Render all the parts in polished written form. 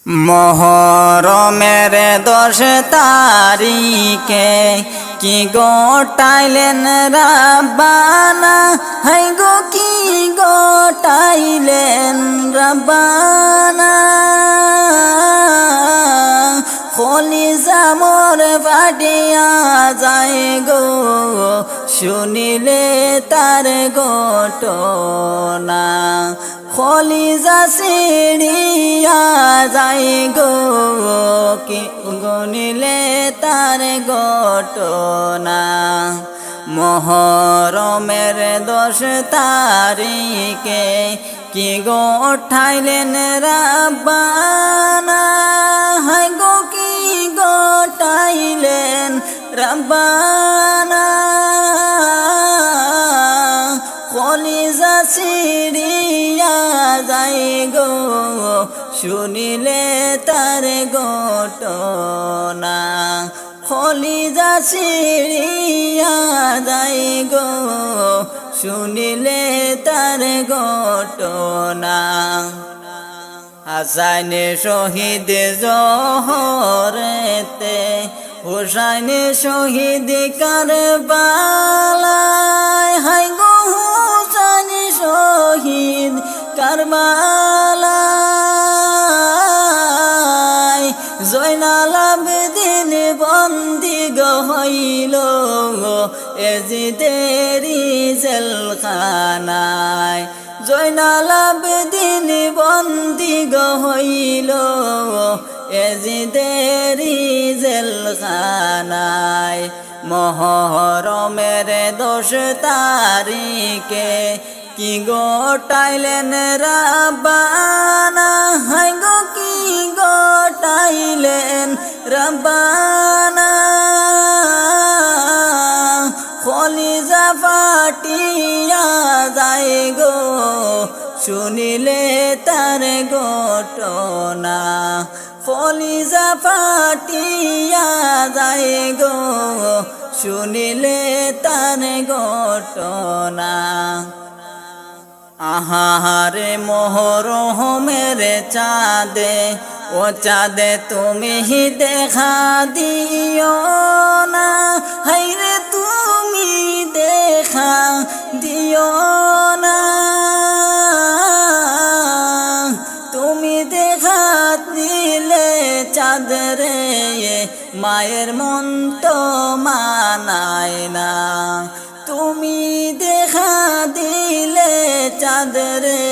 মোহরমের 10 তারিখে কি গোটাইলেন রাব্বানা, হাই গো কি গোটাইলেন রাব্বানা। কলিজা মোর ফাটিয়া যায় গো শুনিলে তার ঘটনা, কলিজা ছিড়িয়া যায় গো কি গুনিলে তার ঘটনা। মোহরমের 10 তারিখে কি গোটাইলেন রাব্বানা, হাই গো কি গোটাইলেন রাব্বানা। কলিজা ছিড়িয়া যায় গো শুনিলে তার ঘটনা, কলিজা ছিড়িয়া যায় গো শুনিলে তার ঘটনা। হাসাইন শহীদ জোহরেতে, হুসাইন শহীদ কারবালায়, হাই গো হুসাইন শহীদ কারবালায়। জয়নাল আবেদিন বন্দি হইল এজিদেরি জেলখানায়, জয়নাল আবেদিন বন্দি হইল এজিদেরি জেলখানায়। মোহরমের 10 তারিখে কি গোটাইলেন রাব্বানা, হাই গো কি গোটাইলেন রাব্বানা। কলিজা ফাটিয়া যায় গো শুনিলে তার ঘটনা, কলিজা ফাটিয়া যায় গো শুনিলে তার ঘটনা। আহারে মোহরমের চাঁদে, ও চাঁদে তুমি দেখা দিও না, হাইরে তুমি দেখা দিও না। তুমি দেখা দিলে চাঁদ রে মায়ের মন তো মানায় না, তুমি দেখা দিলে চাঁদ রে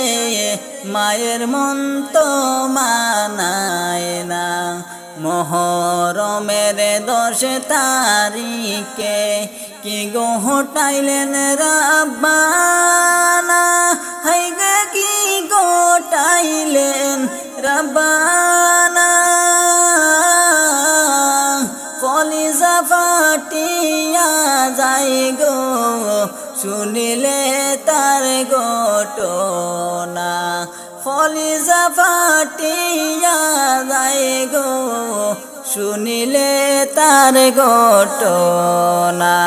মায়ের মন তো মানায় না। মোহরমের 10 তারিখে কি গোটাইলেন রাব্বানা, হাই গে কি গোটাইলেন রাব্বানা। কলিজা ফাটিয়া যায় গো শুনিলে তার ঘটনা, কলিজা ফাটিয়া যায় গো শুনিলে তার ঘটনা।